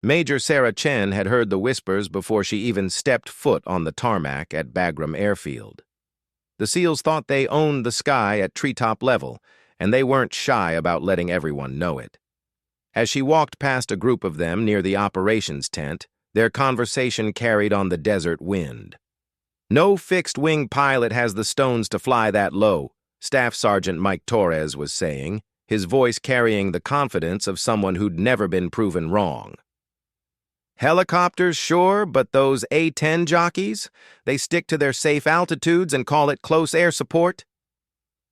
Major Sarah Chen had heard the whispers before she even stepped foot on the tarmac at Bagram Airfield. The SEALs thought they owned the sky at treetop level, and they weren't shy about letting everyone know it. As she walked past a group of them near the operations tent, their conversation carried on the desert wind. "No fixed-wing pilot has the stones to fly that low," Staff Sergeant Mike Torres was saying, his voice carrying the confidence of someone who'd never been proven wrong. "Helicopters, sure, but those A-10 jockeys, they stick to their safe altitudes and call it close air support?"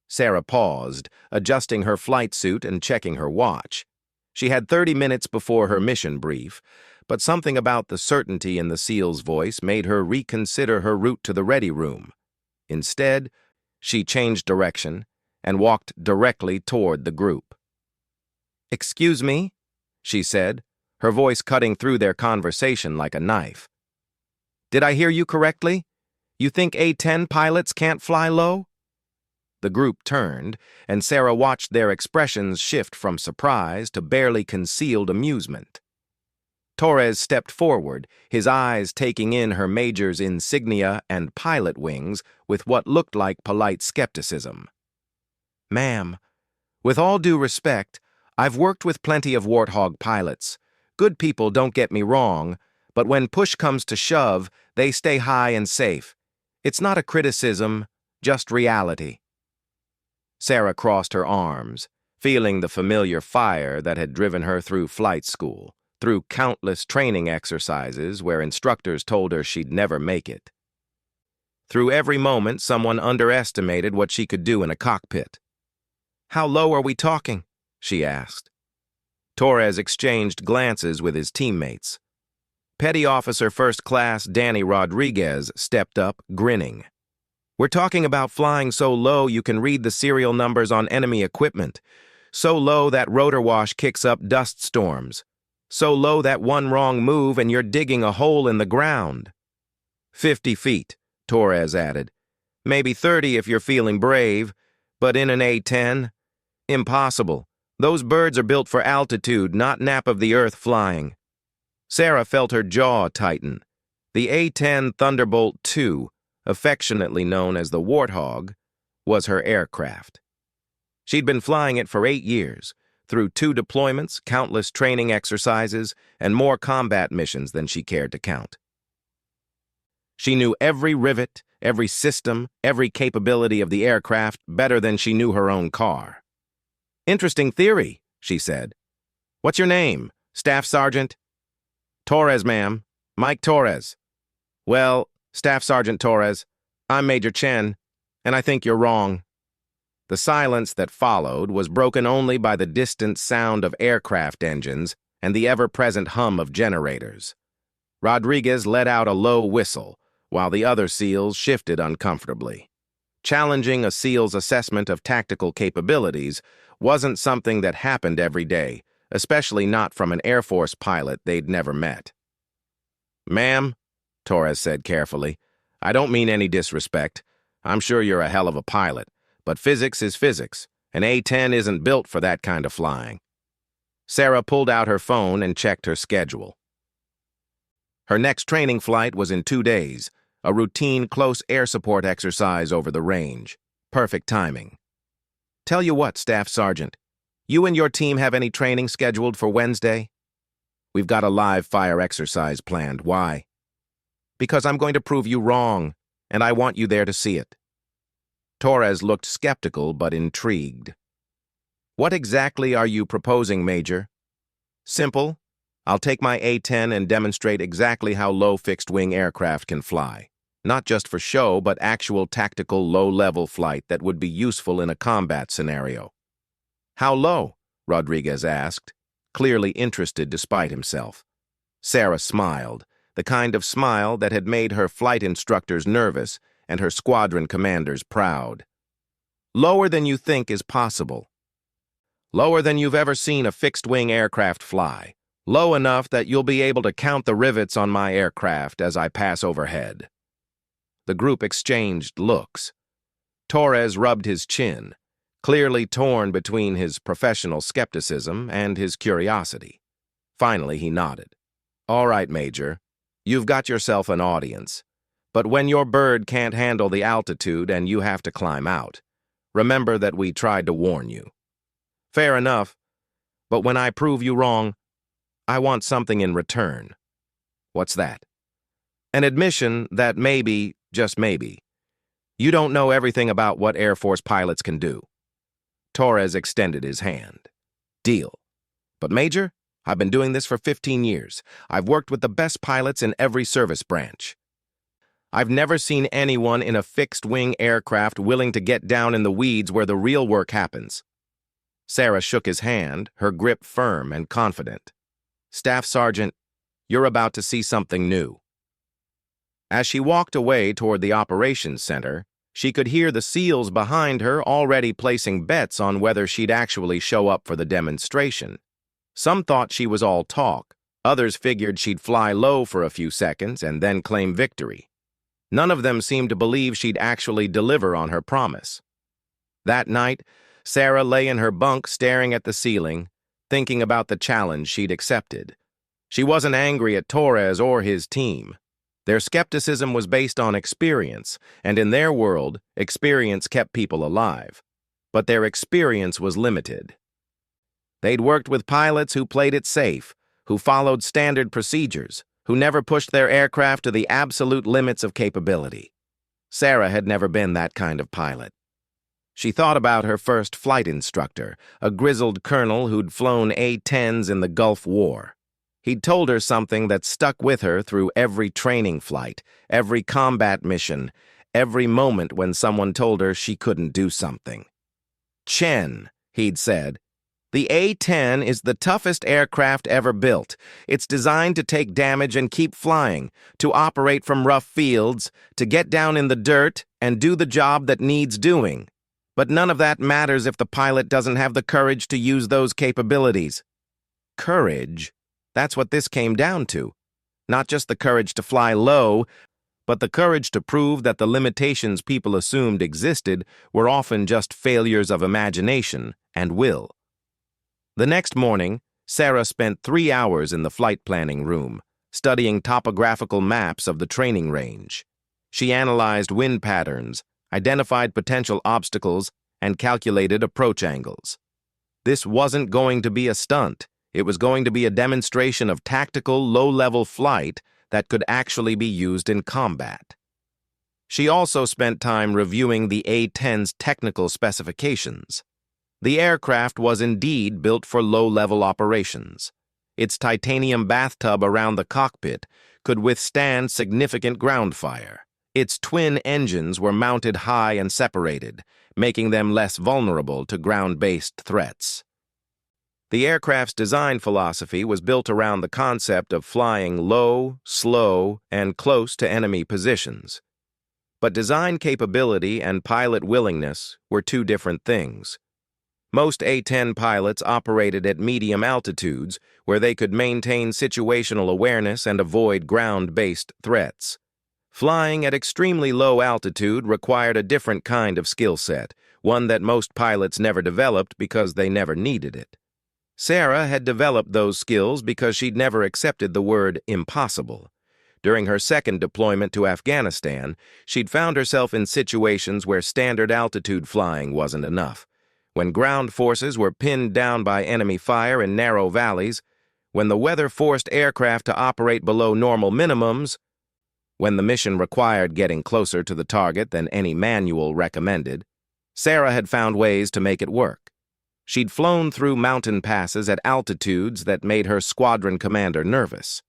Sarah paused, adjusting her flight suit and checking her watch. She had 30 minutes before her mission brief, but something about the certainty in the SEAL's voice made her reconsider her route to the ready room. Instead, she changed direction and walked directly toward the group. "Excuse me," she said, her voice cutting through their conversation like a knife. "Did I hear you correctly? You think A-10 pilots can't fly low?" The group turned, and Sarah watched their expressions shift from surprise to barely concealed amusement. Torres stepped forward, his eyes taking in her major's insignia and pilot wings with what looked like polite skepticism. "Ma'am, with all due respect, I've worked with plenty of Warthog pilots. Good people, don't get me wrong, but when push comes to shove, they stay high and safe. It's not a criticism, just reality." Sarah crossed her arms, feeling the familiar fire that had driven her through flight school, through countless training exercises where instructors told her she'd never make it. Through every moment, someone underestimated what she could do in a cockpit. "How low are we talking?" she asked. Torres exchanged glances with his teammates. Petty Officer First Class Danny Rodriguez stepped up, grinning. "We're talking about flying so low you can read the serial numbers on enemy equipment. So low that rotor wash kicks up dust storms. So low that one wrong move and you're digging a hole in the ground." 50 feet, Torres added. "Maybe 30 if you're feeling brave, but in an A-10? Impossible. Those birds are built for altitude, not nap of the earth flying." Sarah felt her jaw tighten. The A-10 Thunderbolt II, affectionately known as the Warthog, was her aircraft. She'd been flying it for 8 years, through 2 deployments, countless training exercises, and more combat missions than she cared to count. She knew every rivet, every system, every capability of the aircraft better than she knew her own car. "Interesting theory," she said. "What's your name, Staff Sergeant?" "Torres, ma'am. Mike Torres." "Well, Staff Sergeant Torres, I'm Major Chen, and I think you're wrong." The silence that followed was broken only by the distant sound of aircraft engines and the ever-present hum of generators. Rodriguez let out a low whistle, while the other SEALs shifted uncomfortably. Challenging a SEAL's assessment of tactical capabilities wasn't something that happened every day, especially not from an Air Force pilot they'd never met. "Ma'am," Torres said carefully, "I don't mean any disrespect. I'm sure you're a hell of a pilot, but physics is physics. An A-10 isn't built for that kind of flying." Sarah pulled out her phone and checked her schedule. Her next training flight was in 2 days, a routine close air support exercise over the range. Perfect timing. "Tell you what, Staff Sergeant, you and your team have any training scheduled for Wednesday?" "We've got a live fire exercise planned. Why?" "Because I'm going to prove you wrong, and I want you there to see it." Torres looked skeptical but intrigued. "What exactly are you proposing, Major?" "Simple. I'll take my A-10 and demonstrate exactly how low fixed-wing aircraft can fly. Not just for show, but actual tactical low-level flight that would be useful in a combat scenario." "How low?" Rodriguez asked, clearly interested despite himself. Sarah smiled, the kind of smile that had made her flight instructors nervous and her squadron commanders proud. "Lower than you think is possible. Lower than you've ever seen a fixed-wing aircraft fly. Low enough that you'll be able to count the rivets on my aircraft as I pass overhead." The group exchanged looks. Torres rubbed his chin, clearly torn between his professional skepticism and his curiosity. Finally, he nodded. All right, Major. You've got yourself an audience. But when your bird can't handle the altitude and you have to climb out, remember that we tried to warn you. Fair enough, but when I prove you wrong, I want something in return. What's that? An admission that maybe, just maybe, you don't know everything about what Air Force pilots can do. Torres extended his hand. Deal. But Major, I've been doing this for 15 years. I've worked with the best pilots in every service branch. I've never seen anyone in a fixed-wing aircraft willing to get down in the weeds where the real work happens. Sarah shook his hand, her grip firm and confident. Staff Sergeant, you're about to see something new. As she walked away toward the operations center, she could hear the SEALs behind her already placing bets on whether she'd actually show up for the demonstration. Some thought she was all talk. Others figured she'd fly low for a few seconds and then claim victory. None of them seemed to believe she'd actually deliver on her promise. That night, Sarah lay in her bunk staring at the ceiling, thinking about the challenge she'd accepted. She wasn't angry at Torres or his team. Their skepticism was based on experience, and in their world, experience kept people alive. But their experience was limited. They'd worked with pilots who played it safe, who followed standard procedures, who never pushed their aircraft to the absolute limits of capability. Sarah had never been that kind of pilot. She thought about her first flight instructor, a grizzled colonel who'd flown A-10s in the Gulf War. He'd told her something that stuck with her through every training flight, every combat mission, every moment when someone told her she couldn't do something. "Chen," he'd said, "the A-10 is the toughest aircraft ever built. It's designed to take damage and keep flying, to operate from rough fields, to get down in the dirt and do the job that needs doing. But none of that matters if the pilot doesn't have the courage to use those capabilities." Courage? That's what this came down to. Not just the courage to fly low, but the courage to prove that the limitations people assumed existed were often just failures of imagination and will. The next morning, Sarah spent 3 hours in the flight planning room, studying topographical maps of the training range. She analyzed wind patterns, identified potential obstacles, and calculated approach angles. This wasn't going to be a stunt. It was going to be a demonstration of tactical, low-level flight that could actually be used in combat. She also spent time reviewing the A-10's technical specifications. The aircraft was indeed built for low-level operations. Its titanium bathtub around the cockpit could withstand significant ground fire. Its twin engines were mounted high and separated, making them less vulnerable to ground-based threats. The aircraft's design philosophy was built around the concept of flying low, slow, and close to enemy positions. But design capability and pilot willingness were two different things. Most A-10 pilots operated at medium altitudes where they could maintain situational awareness and avoid ground-based threats. Flying at extremely low altitude required a different kind of skill set, one that most pilots never developed because they never needed it. Sarah had developed those skills because she'd never accepted the word impossible. During her second deployment to Afghanistan, she'd found herself in situations where standard altitude flying wasn't enough. When ground forces were pinned down by enemy fire in narrow valleys, when the weather forced aircraft to operate below normal minimums, when the mission required getting closer to the target than any manual recommended, Sarah had found ways to make it work. She'd flown through mountain passes at altitudes that made her squadron commander nervous.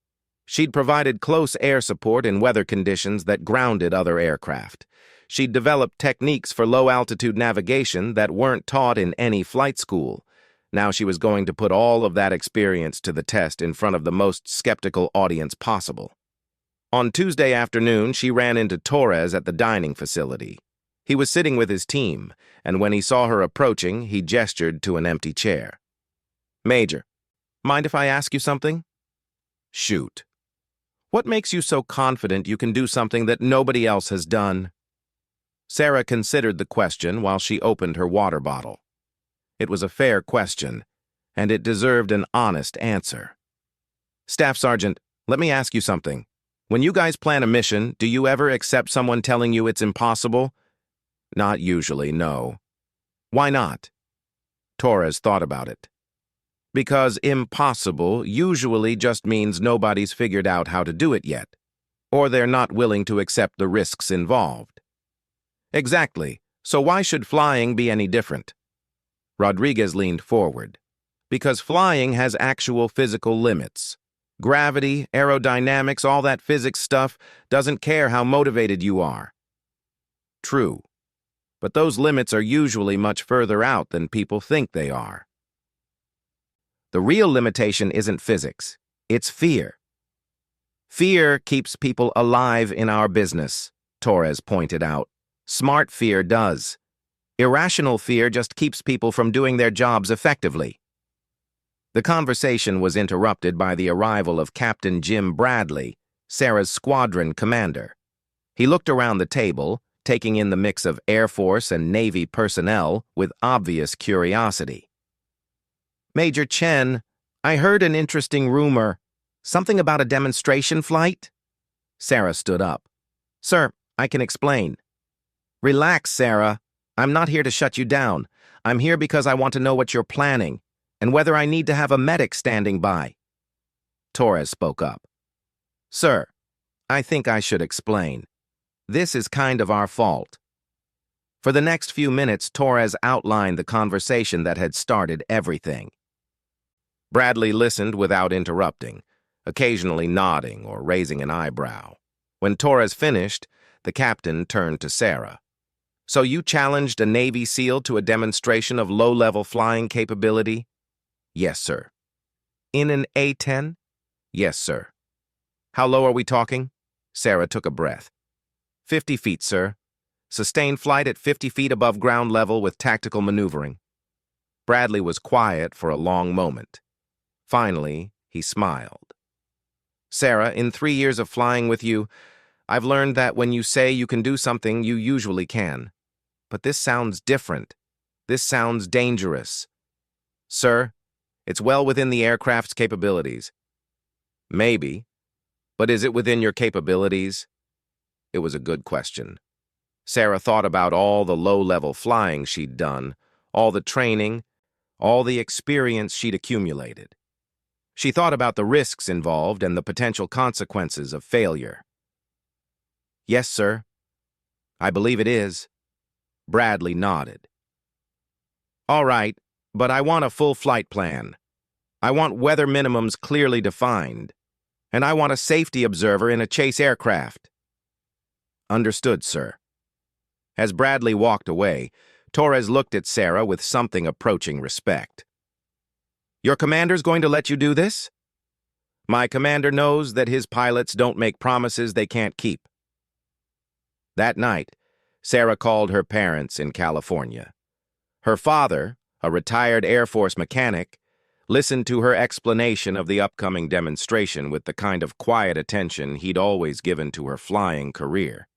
She'd provided close air support in weather conditions that grounded other aircraft. She'd developed techniques for low-altitude navigation that weren't taught in any flight school. Now she was going to put all of that experience to the test in front of the most skeptical audience possible. On Tuesday afternoon, she ran into Torres at the dining facility. He was sitting with his team, and when he saw her approaching, he gestured to an empty chair. "Major, mind if I ask you something?" "Shoot." "What makes you so confident you can do something that nobody else has done?" Sarah considered the question while she opened her water bottle. It was a fair question, and it deserved an honest answer. "Staff Sergeant, Let me ask you something. When you guys plan a mission, do you ever accept someone telling you it's impossible? Not usually, no. Why not? Torres thought about it. Because impossible usually just means nobody's figured out how to do it yet, or they're not willing to accept the risks involved. Exactly. So why should flying be any different? Rodriguez leaned forward. Because flying has actual physical limits. Gravity, aerodynamics, all that physics stuff doesn't care how motivated you are. True. But those limits are usually much further out than people think they are. The real limitation isn't physics. It's fear. Fear keeps people alive in our business, Torres pointed out. Smart fear does. Irrational fear just keeps people from doing their jobs effectively. The conversation was interrupted by the arrival of Captain Jim Bradley, Sarah's squadron commander. He looked around the table, taking in the mix of Air Force and Navy personnel with obvious curiosity. Major Chen, I heard an interesting rumor. Something about a demonstration flight? Sarah stood up. Sir, I can explain. Relax, Sarah. I'm not here to shut you down. I'm here because I want to know what you're planning, and whether I need to have a medic standing by. Torres spoke up. Sir, I think I should explain. This is kind of our fault. For the next few minutes, Torres outlined the conversation that had started everything. Bradley listened without interrupting, occasionally nodding or raising an eyebrow. When Torres finished, the captain turned to Sarah. So you challenged a Navy SEAL to a demonstration of low-level flying capability? Yes, sir. In an A-10? Yes, sir. How low are we talking? Sarah took a breath. 50 feet, sir. Sustained flight at 50 feet above ground level with tactical maneuvering. Bradley was quiet for a long moment. Finally, he smiled. Sarah, in 3 years of flying with you, I've learned that when you say you can do something, you usually can. But this sounds different. This sounds dangerous. Sir, it's well within the aircraft's capabilities. Maybe. But is it within your capabilities? It was a good question. Sarah thought about all the low-level flying she'd done, all the training, all the experience she'd accumulated. She thought about the risks involved and the potential consequences of failure. Yes, sir. I believe it is. Bradley nodded. All right, but I want a full flight plan. I want weather minimums clearly defined. And I want a safety observer in a chase aircraft. Understood, sir. As Bradley walked away, Torres looked at Sarah with something approaching respect. Your commander's going to let you do this? My commander knows that his pilots don't make promises they can't keep. That night, Sarah called her parents in California. Her father, a retired Air Force mechanic, listened to her explanation of the upcoming demonstration with the kind of quiet attention he'd always given to her flying career.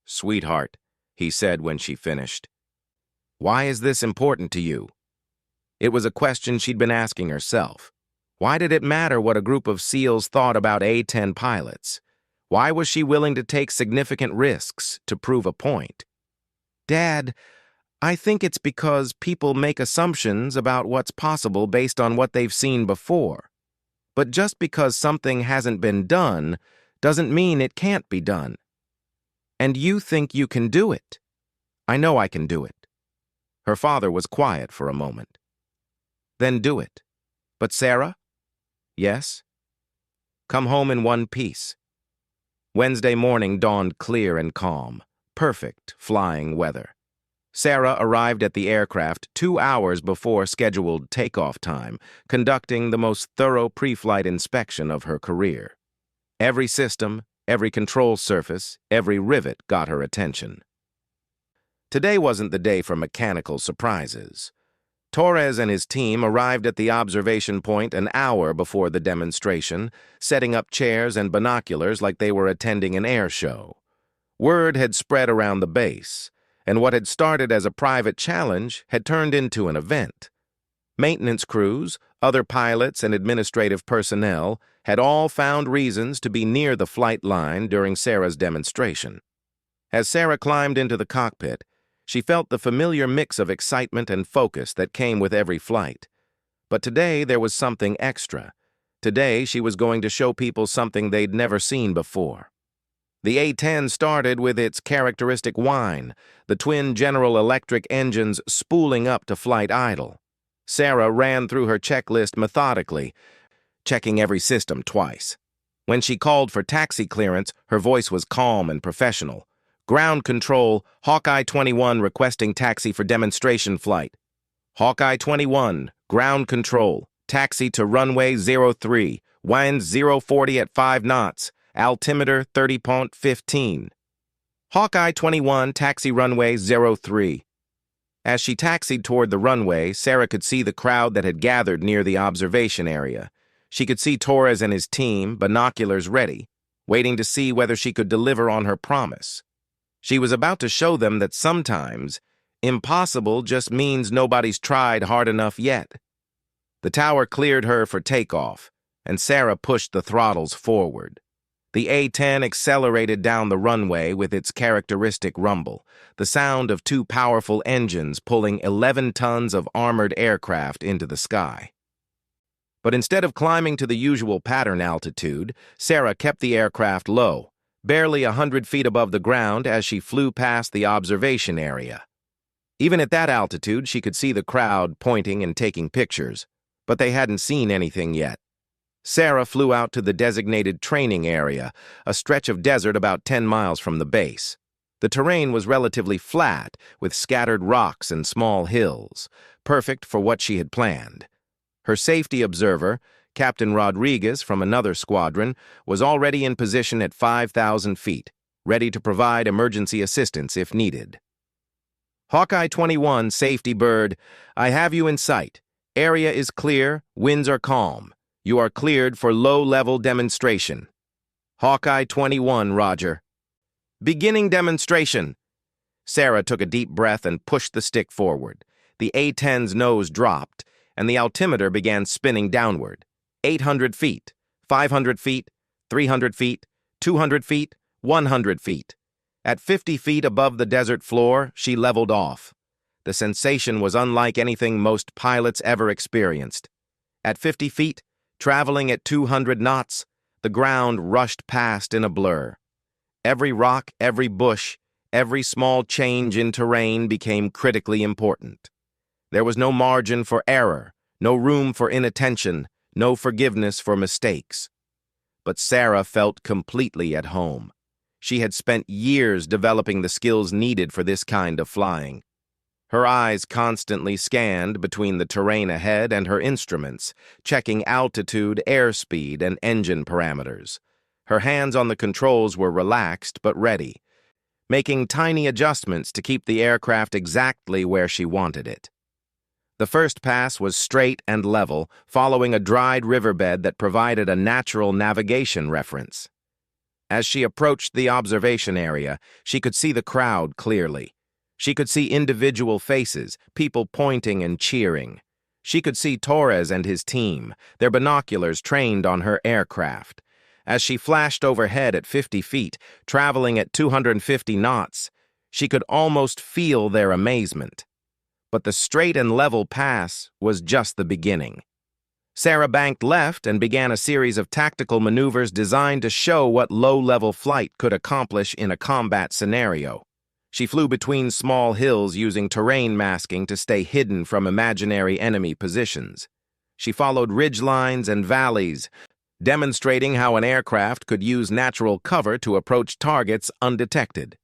Sweetheart, he said when she finished, why is this important to you? It was a question she'd been asking herself. Why did it matter what a group of SEALs thought about A-10 pilots? Why was she willing to take significant risks to prove a point? Dad, I think it's because people make assumptions about what's possible based on what they've seen before. But just because something hasn't been done doesn't mean it can't be done. And you think you can do it. I know I can do it. Her father was quiet for a moment. Then do it. But Sarah? Yes? Come home in one piece. Wednesday morning dawned clear and calm. Perfect flying weather. Sarah arrived at the aircraft 2 hours before scheduled takeoff time, conducting the most thorough pre-flight inspection of her career. Every system, every control surface, every rivet got her attention. Today wasn't the day for mechanical surprises. Torres and his team arrived at the observation point an hour before the demonstration, setting up chairs and binoculars like they were attending an air show. Word had spread around the base, and what had started as a private challenge had turned into an event. Maintenance crews, other pilots, and administrative personnel, had all found reasons to be near the flight line during Sarah's demonstration. As Sarah climbed into the cockpit, she felt the familiar mix of excitement and focus that came with every flight. But today there was something extra. Today she was going to show people something they'd never seen before. The A-10 started with its characteristic whine, the twin General Electric engines spooling up to flight idle. Sarah ran through her checklist methodically, checking every system twice. When she called for taxi clearance, her voice was calm and professional. Ground control, Hawkeye 21 requesting taxi for demonstration flight. Hawkeye 21, ground control, taxi to runway 03, wind 040 at 5 knots, altimeter 30.15. Hawkeye 21, taxi runway 03. As she taxied toward the runway, Sarah could see the crowd that had gathered near the observation area. She could see Torres and his team, binoculars ready, waiting to see whether she could deliver on her promise. She was about to show them that sometimes impossible just means nobody's tried hard enough yet. The tower cleared her for takeoff, and Sarah pushed the throttles forward. The A-10 accelerated down the runway with its characteristic rumble, the sound of two powerful engines pulling 11 tons of armored aircraft into the sky. But instead of climbing to the usual pattern altitude, Sarah kept the aircraft low, barely 100 feet above the ground as she flew past the observation area. Even at that altitude, she could see the crowd pointing and taking pictures, but they hadn't seen anything yet. Sarah flew out to the designated training area, a stretch of desert about 10 miles from the base. The terrain was relatively flat, with scattered rocks and small hills, perfect for what she had planned. Her safety observer, Captain Rodriguez from another squadron, was already in position at 5,000 feet, ready to provide emergency assistance if needed. Hawkeye 21, safety bird, I have you in sight. Area is clear, winds are calm. You are cleared for low-level demonstration. Hawkeye 21, roger. Beginning demonstration. Sarah took a deep breath and pushed the stick forward. The A-10's nose dropped, and the altimeter began spinning downward. 800 feet, 500 feet, 300 feet, 200 feet, 100 feet. At 50 feet above the desert floor, she leveled off. The sensation was unlike anything most pilots ever experienced. At 50 feet, traveling at 200 knots, the ground rushed past in a blur. Every rock, every bush, every small change in terrain became critically important. There was no margin for error, no room for inattention, no forgiveness for mistakes. But Sarah felt completely at home. She had spent years developing the skills needed for this kind of flying. Her eyes constantly scanned between the terrain ahead and her instruments, checking altitude, airspeed, and engine parameters. Her hands on the controls were relaxed but ready, making tiny adjustments to keep the aircraft exactly where she wanted it. The first pass was straight and level, following a dried riverbed that provided a natural navigation reference. As she approached the observation area, she could see the crowd clearly. She could see individual faces, people pointing and cheering. She could see Torres and his team, their binoculars trained on her aircraft. As she flashed overhead at 50 feet, traveling at 250 knots, she could almost feel their amazement. But the straight and level pass was just the beginning. Sarah banked left and began a series of tactical maneuvers designed to show what low-level flight could accomplish in a combat scenario. She flew between small hills using terrain masking to stay hidden from imaginary enemy positions. She followed ridgelines and valleys, demonstrating how an aircraft could use natural cover to approach targets undetected.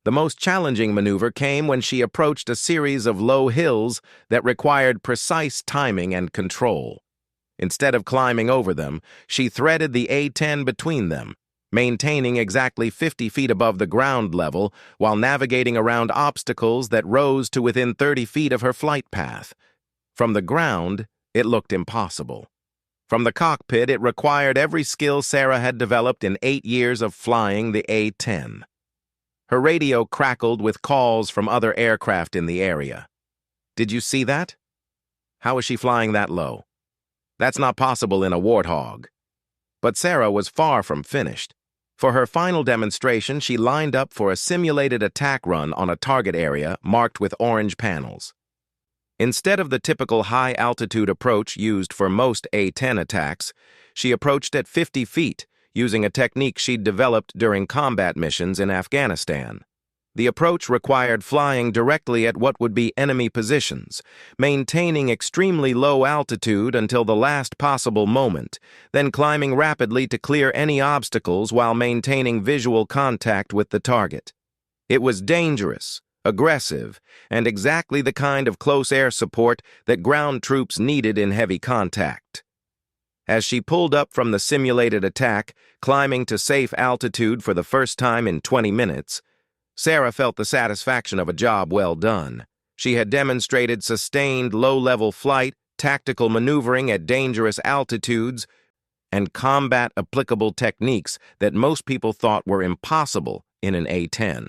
The most challenging maneuver came when she approached a series of low hills that required precise timing and control. Instead of climbing over them, she threaded the A-10 between them, maintaining exactly 50 feet above the ground level while navigating around obstacles that rose to within 30 feet of her flight path. From the ground, it looked impossible. From the cockpit, it required every skill Sarah had developed in 8 years of flying the A-10. Her radio crackled with calls from other aircraft in the area. Did you see that? How is she flying that low? That's not possible in a Warthog. But Sarah was far from finished. For her final demonstration, she lined up for a simulated attack run on a target area marked with orange panels. Instead of the typical high-altitude approach used for most A-10 attacks, she approached at 50 feet, using a technique she'd developed during combat missions in Afghanistan. The approach required flying directly at what would be enemy positions, maintaining extremely low altitude until the last possible moment, then climbing rapidly to clear any obstacles while maintaining visual contact with the target. It was dangerous, aggressive, and exactly the kind of close air support that ground troops needed in heavy contact. As she pulled up from the simulated attack, climbing to safe altitude for the first time in 20 minutes, Sarah felt the satisfaction of a job well done. She had demonstrated sustained low-level flight, tactical maneuvering at dangerous altitudes, and combat-applicable techniques that most people thought were impossible in an A-10.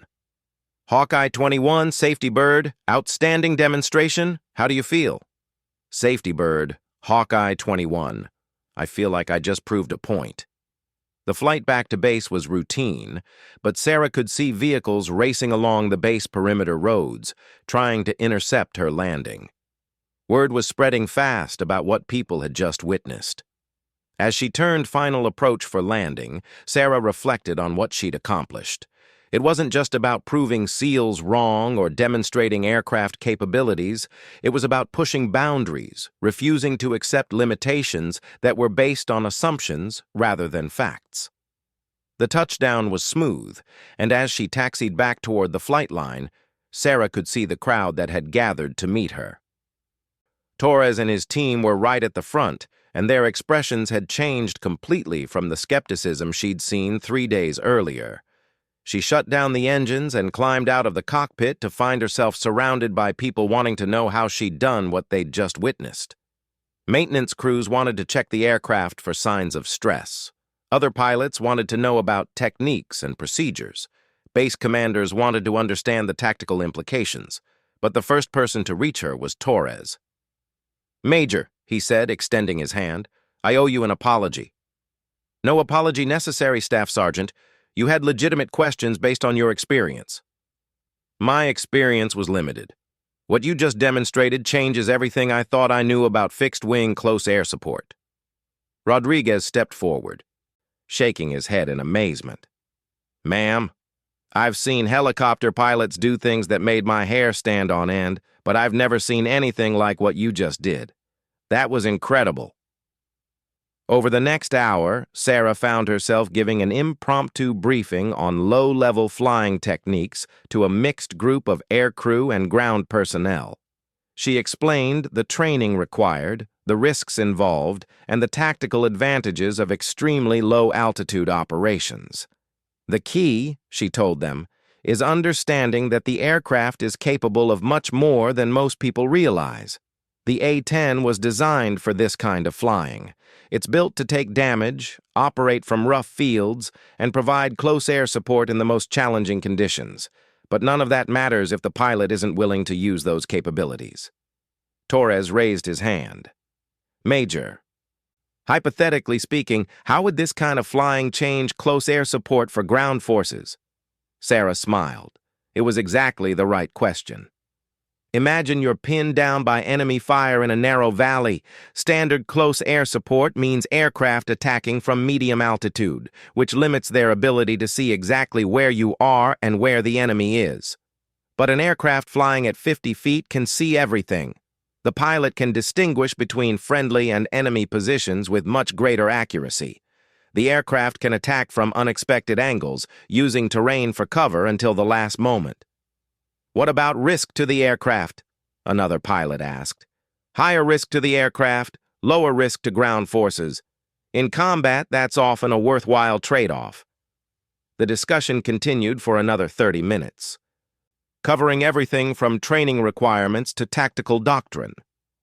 Hawkeye 21, Safety Bird, outstanding demonstration. How do you feel? Safety Bird, Hawkeye 21. I feel like I just proved a point. The flight back to base was routine, but Sarah could see vehicles racing along the base perimeter roads, trying to intercept her landing. Word was spreading fast about what people had just witnessed. As she turned final approach for landing, Sarah reflected on what she'd accomplished. It wasn't just about proving SEALs wrong or demonstrating aircraft capabilities. It was about pushing boundaries, refusing to accept limitations that were based on assumptions rather than facts. The touchdown was smooth, and as she taxied back toward the flight line, Sarah could see the crowd that had gathered to meet her. Torres and his team were right at the front, and their expressions had changed completely from the skepticism she'd seen 3 days earlier. She shut down the engines and climbed out of the cockpit to find herself surrounded by people wanting to know how she'd done what they'd just witnessed. Maintenance crews wanted to check the aircraft for signs of stress. Other pilots wanted to know about techniques and procedures. Base commanders wanted to understand the tactical implications. But the first person to reach her was Torres. "Major," he said, extending his hand, "I owe you an apology." "No apology necessary, Staff Sergeant. You had legitimate questions based on your experience." "My experience was limited. What you just demonstrated changes everything I thought I knew about fixed-wing close air support." Rodriguez stepped forward, shaking his head in amazement. "Ma'am, I've seen helicopter pilots do things that made my hair stand on end, but I've never seen anything like what you just did. That was incredible." Over the next hour, Sarah found herself giving an impromptu briefing on low-level flying techniques to a mixed group of aircrew and ground personnel. She explained the training required, the risks involved, and the tactical advantages of extremely low-altitude operations. "The key," she told them, "is understanding that the aircraft is capable of much more than most people realize. The A-10 was designed for this kind of flying. It's built to take damage, operate from rough fields, and provide close air support in the most challenging conditions. But none of that matters if the pilot isn't willing to use those capabilities." Torres raised his hand. "Major, hypothetically speaking, how would this kind of flying change close air support for ground forces?" Sarah smiled. It was exactly the right question. "Imagine you're pinned down by enemy fire in a narrow valley. Standard close air support means aircraft attacking from medium altitude, which limits their ability to see exactly where you are and where the enemy is. But an aircraft flying at 50 feet can see everything. The pilot can distinguish between friendly and enemy positions with much greater accuracy. The aircraft can attack from unexpected angles, using terrain for cover until the last moment." "What about risk to the aircraft?" another pilot asked. "Higher risk to the aircraft, lower risk to ground forces. In combat, that's often a worthwhile trade-off." The discussion continued for another 30 minutes, covering everything from training requirements to tactical doctrine.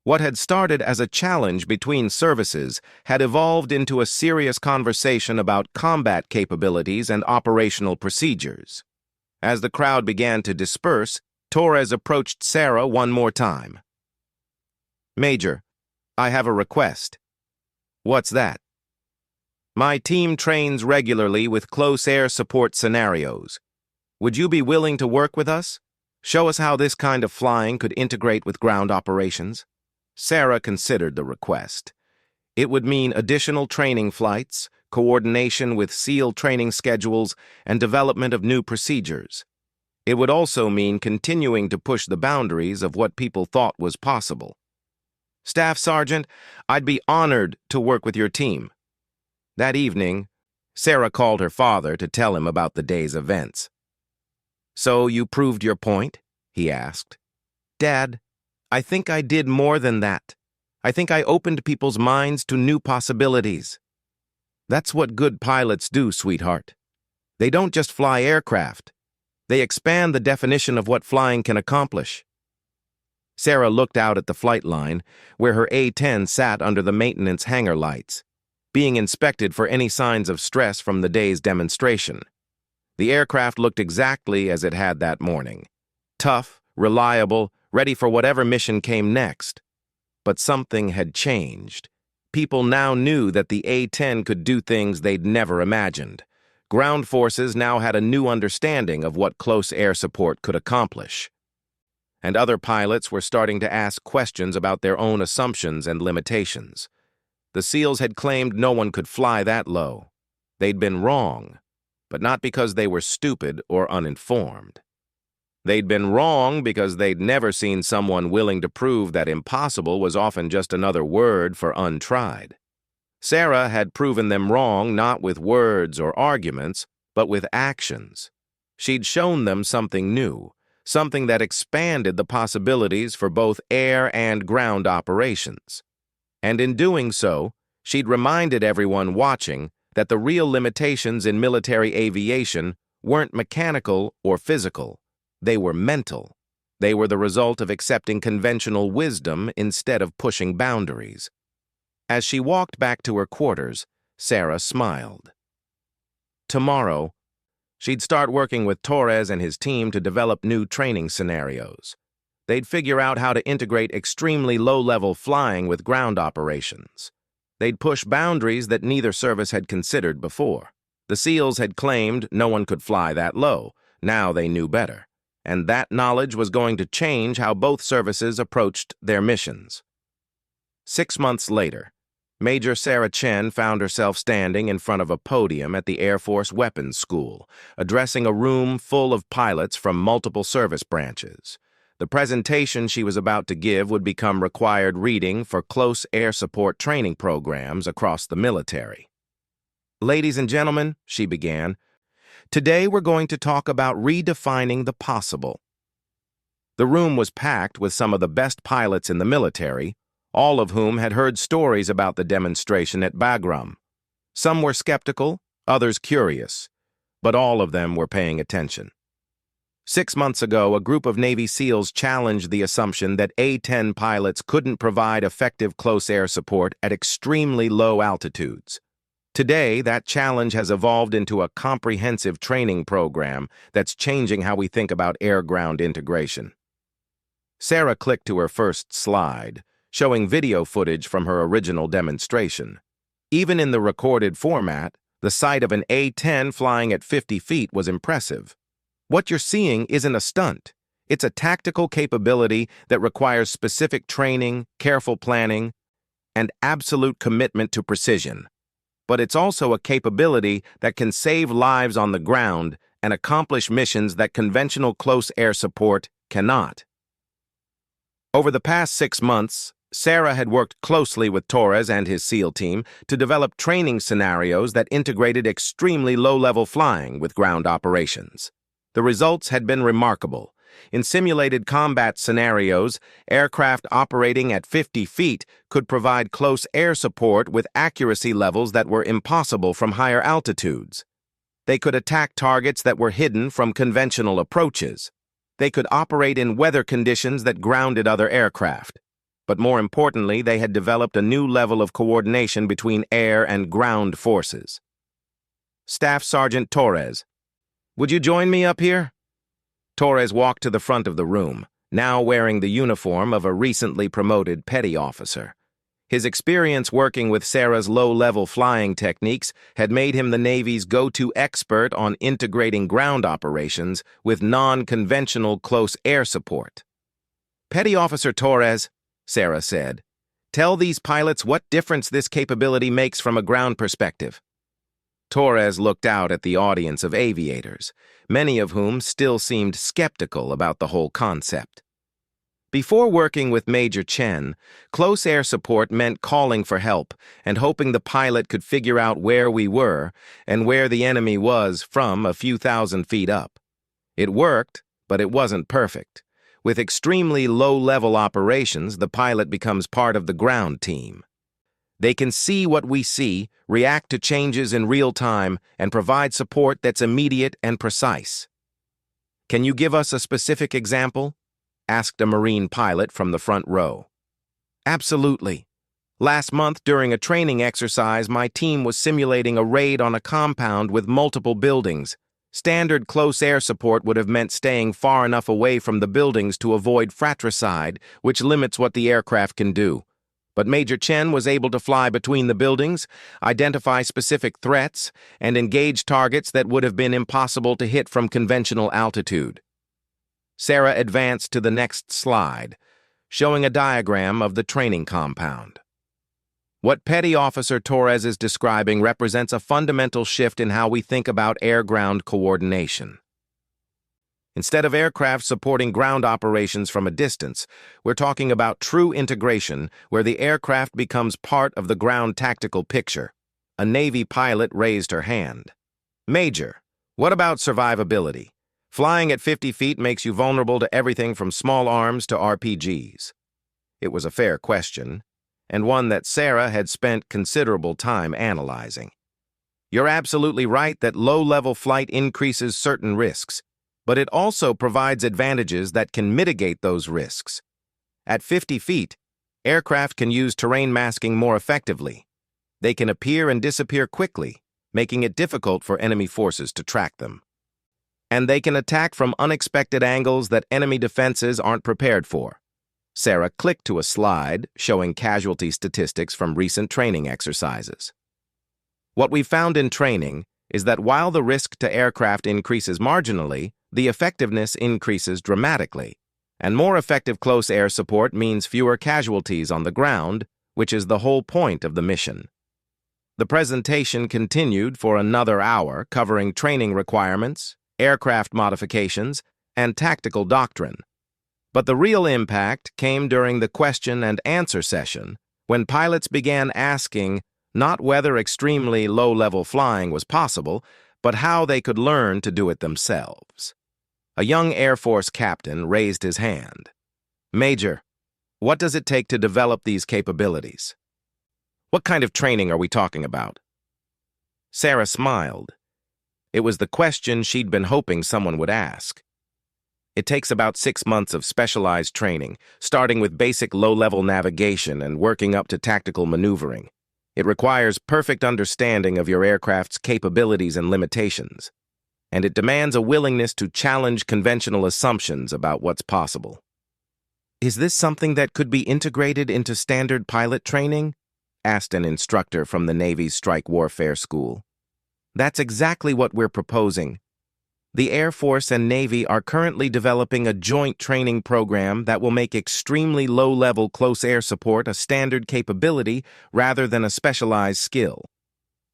What had started as a challenge between services had evolved into a serious conversation about combat capabilities and operational procedures. As the crowd began to disperse, Torres approached Sarah one more time. "Major, I have a request." "What's that?" My team trains regularly with close air support scenarios. Would you be willing to work with us? Show us how this kind of flying could integrate with ground operations." Sarah considered the request. It would mean additional training flights, coordination with SEAL training schedules, and development of new procedures. It would also mean continuing to push the boundaries of what people thought was possible. "Staff Sergeant, I'd be honored to work with your team." That evening, Sarah called her father to tell him about the day's events. "So you proved your point?" he asked. "Dad, I think I did more than that. I think I opened people's minds to new possibilities." "That's what good pilots do, sweetheart. They don't just fly aircraft. They expand the definition of what flying can accomplish." Sarah looked out at the flight line, where her A-10 sat under the maintenance hangar lights, being inspected for any signs of stress from the day's demonstration. The aircraft looked exactly as it had that morning. Tough, reliable, ready for whatever mission came next. But something had changed. People now knew that the A-10 could do things they'd never imagined. Ground forces now had a new understanding of what close air support could accomplish. And other pilots were starting to ask questions about their own assumptions and limitations. The SEALs had claimed no one could fly that low. They'd been wrong, but not because they were stupid or uninformed. They'd been wrong because they'd never seen someone willing to prove that impossible was often just another word for untried. Sarah had proven them wrong not with words or arguments, but with actions. She'd shown them something new, something that expanded the possibilities for both air and ground operations. And in doing so, she'd reminded everyone watching that the real limitations in military aviation weren't mechanical or physical. They were mental. They were the result of accepting conventional wisdom instead of pushing boundaries. As she walked back to her quarters, Sarah smiled. Tomorrow, she'd start working with Torres and his team to develop new training scenarios. They'd figure out how to integrate extremely low-level flying with ground operations. They'd push boundaries that neither service had considered before. The SEALs had claimed no one could fly that low. Now they knew better. And that knowledge was going to change how both services approached their missions. 6 months later, Major Sarah Chen found herself standing in front of a podium at the Air Force Weapons School, addressing a room full of pilots from multiple service branches. The presentation she was about to give would become required reading for close air support training programs across the military. "Ladies and gentlemen," she began, "today we're going to talk about redefining the possible." The room was packed with some of the best pilots in the military, all of whom had heard stories about the demonstration at Bagram. Some were skeptical, others curious, but all of them were paying attention. 6 months ago, a group of Navy SEALs challenged the assumption that A-10 pilots couldn't provide effective close air support at extremely low altitudes. Today, that challenge has evolved into a comprehensive training program that's changing how we think about air-ground integration. Sarah clicked to her first slide, showing video footage from her original demonstration. Even in the recorded format, the sight of an A-10 flying at 50 feet was impressive. What you're seeing isn't a stunt. It's a tactical capability that requires specific training, careful planning, and absolute commitment to precision. But it's also a capability that can save lives on the ground and accomplish missions that conventional close air support cannot. Over the past 6 months, Sarah had worked closely with Torres and his SEAL team to develop training scenarios that integrated extremely low-level flying with ground operations. The results had been remarkable. In simulated combat scenarios, aircraft operating at 50 feet could provide close air support with accuracy levels that were impossible from higher altitudes. They could attack targets that were hidden from conventional approaches. They could operate in weather conditions that grounded other aircraft. But more importantly, they had developed a new level of coordination between air and ground forces. "Staff Sergeant Torres, would you join me up here?" Torres walked to the front of the room, now wearing the uniform of a recently promoted petty officer. His experience working with Sarah's low-level flying techniques had made him the Navy's go-to expert on integrating ground operations with non-conventional close air support. "Petty Officer Torres," Sarah said, "tell these pilots what difference this capability makes from a ground perspective." Torres looked out at the audience of aviators, many of whom still seemed skeptical about the whole concept. Before working with Major Chen, close air support meant calling for help and hoping the pilot could figure out where we were and where the enemy was from a few thousand feet up. It worked, but it wasn't perfect. With extremely low-level operations, the pilot becomes part of the ground team. They can see what we see, react to changes in real time, and provide support that's immediate and precise. "Can you give us a specific example?" asked a Marine pilot from the front row. "Absolutely. Last month, during a training exercise, my team was simulating a raid on a compound with multiple buildings. Standard close air support would have meant staying far enough away from the buildings to avoid fratricide, which limits what the aircraft can do. But Major Chen was able to fly between the buildings, identify specific threats, and engage targets that would have been impossible to hit from conventional altitude." Sarah advanced to the next slide, showing a diagram of the training compound. What Petty Officer Torres is describing represents a fundamental shift in how we think about air-ground coordination. Instead of aircraft supporting ground operations from a distance, we're talking about true integration where the aircraft becomes part of the ground tactical picture. A Navy pilot raised her hand. "Major, what about survivability? Flying at 50 feet makes you vulnerable to everything from small arms to RPGs." It was a fair question, and one that Sarah had spent considerable time analyzing. "You're absolutely right that low-level flight increases certain risks, but it also provides advantages that can mitigate those risks. At 50 feet, aircraft can use terrain masking more effectively. They can appear and disappear quickly, making it difficult for enemy forces to track them. And they can attack from unexpected angles that enemy defenses aren't prepared for." Sarah clicked to a slide showing casualty statistics from recent training exercises. "What we found in training is that while the risk to aircraft increases marginally, the effectiveness increases dramatically, and more effective close air support means fewer casualties on the ground, which is the whole point of the mission." The presentation continued for another hour, covering training requirements, aircraft modifications, and tactical doctrine. But the real impact came during the question and answer session, when pilots began asking not whether extremely low-level flying was possible, but how they could learn to do it themselves. A young Air Force captain raised his hand. "Major, what does it take to develop these capabilities? What kind of training are we talking about?" Sarah smiled. It was the question she'd been hoping someone would ask. "It takes about 6 months of specialized training, starting with basic low-level navigation and working up to tactical maneuvering. It requires perfect understanding of your aircraft's capabilities and limitations, and it demands a willingness to challenge conventional assumptions about what's possible." "Is this something that could be integrated into standard pilot training?" asked an instructor from the Navy's Strike Warfare School. "That's exactly what we're proposing. The Air Force and Navy are currently developing a joint training program that will make extremely low-level close air support a standard capability rather than a specialized skill."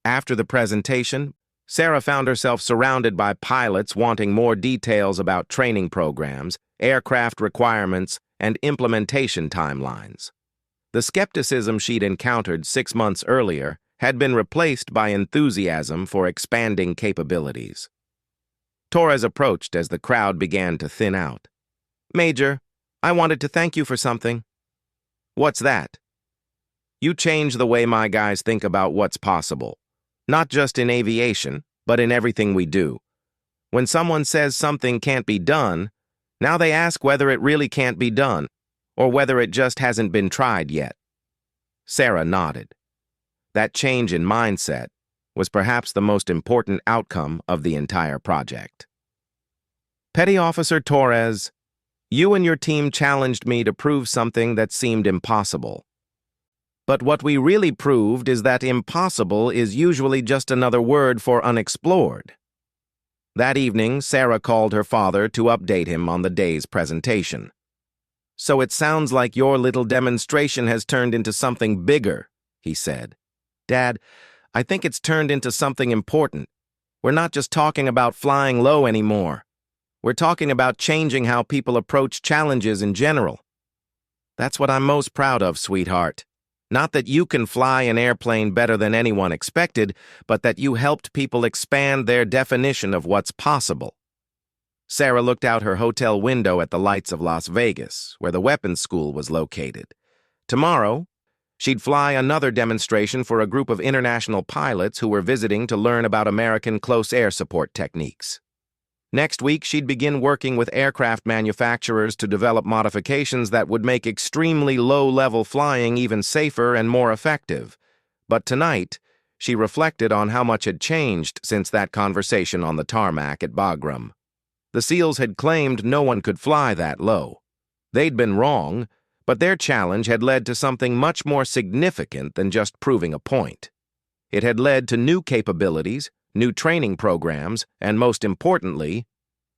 After the presentation, Sarah found herself surrounded by pilots wanting more details about training programs, aircraft requirements, and implementation timelines. The skepticism she'd encountered 6 months earlier had been replaced by enthusiasm for expanding capabilities. Torres approached as the crowd began to thin out. "Major, I wanted to thank you for something." "What's that?" "You change the way my guys think about what's possible. Not just in aviation, but in everything we do. When someone says something can't be done, now they ask whether it really can't be done, or whether it just hasn't been tried yet." Sarah nodded. That change in mindset was perhaps the most important outcome of the entire project. "Petty Officer Torres, you and your team challenged me to prove something that seemed impossible. But what we really proved is that impossible is usually just another word for unexplored. That evening, Sarah called her father to update him on the day's presentation. "So it sounds like your little demonstration has turned into something bigger," he said. "Dad, I think it's turned into something important. We're not just talking about flying low anymore. We're talking about changing how people approach challenges in general. That's what I'm most proud of, sweetheart. Not that you can fly an airplane better than anyone expected, but that you helped people expand their definition of what's possible." Sarah looked out her hotel window at the lights of Las Vegas, where the weapons school was located. Tomorrow, she'd fly another demonstration for a group of international pilots who were visiting to learn about American close air support techniques. Next week, she'd begin working with aircraft manufacturers to develop modifications that would make extremely low-level flying even safer and more effective. But tonight, she reflected on how much had changed since that conversation on the tarmac at Bagram. The SEALs had claimed no one could fly that low. They'd been wrong, but their challenge had led to something much more significant than just proving a point. It had led to new capabilities, new training programs, and most importantly,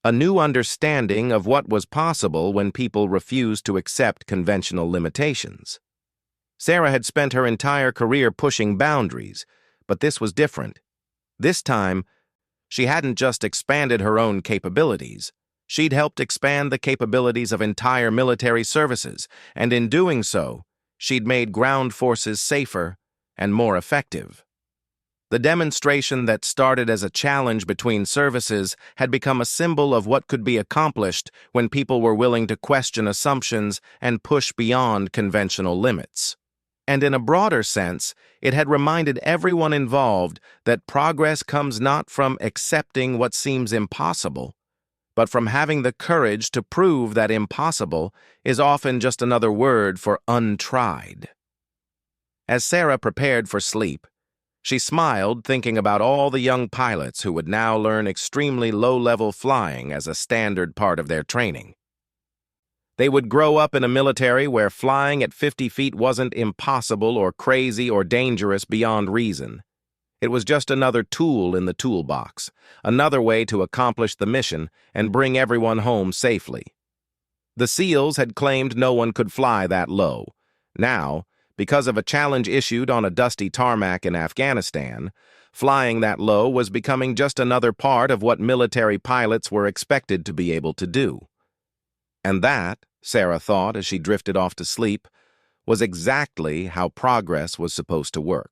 a new understanding of what was possible when people refused to accept conventional limitations. Sarah had spent her entire career pushing boundaries, but this was different. This time, she hadn't just expanded her own capabilities. She'd helped expand the capabilities of entire military services, and in doing so, she'd made ground forces safer and more effective. The demonstration that started as a challenge between services had become a symbol of what could be accomplished when people were willing to question assumptions and push beyond conventional limits. And in a broader sense, it had reminded everyone involved that progress comes not from accepting what seems impossible, but from having the courage to prove that impossible is often just another word for untried. As Sarah prepared for sleep, she smiled, thinking about all the young pilots who would now learn extremely low-level flying as a standard part of their training. They would grow up in a military where flying at 50 feet wasn't impossible or crazy or dangerous beyond reason. It was just another tool in the toolbox, another way to accomplish the mission and bring everyone home safely. The SEALs had claimed no one could fly that low. Now, because of a challenge issued on a dusty tarmac in Afghanistan, flying that low was becoming just another part of what military pilots were expected to be able to do. And that, Sarah thought as she drifted off to sleep, was exactly how progress was supposed to work.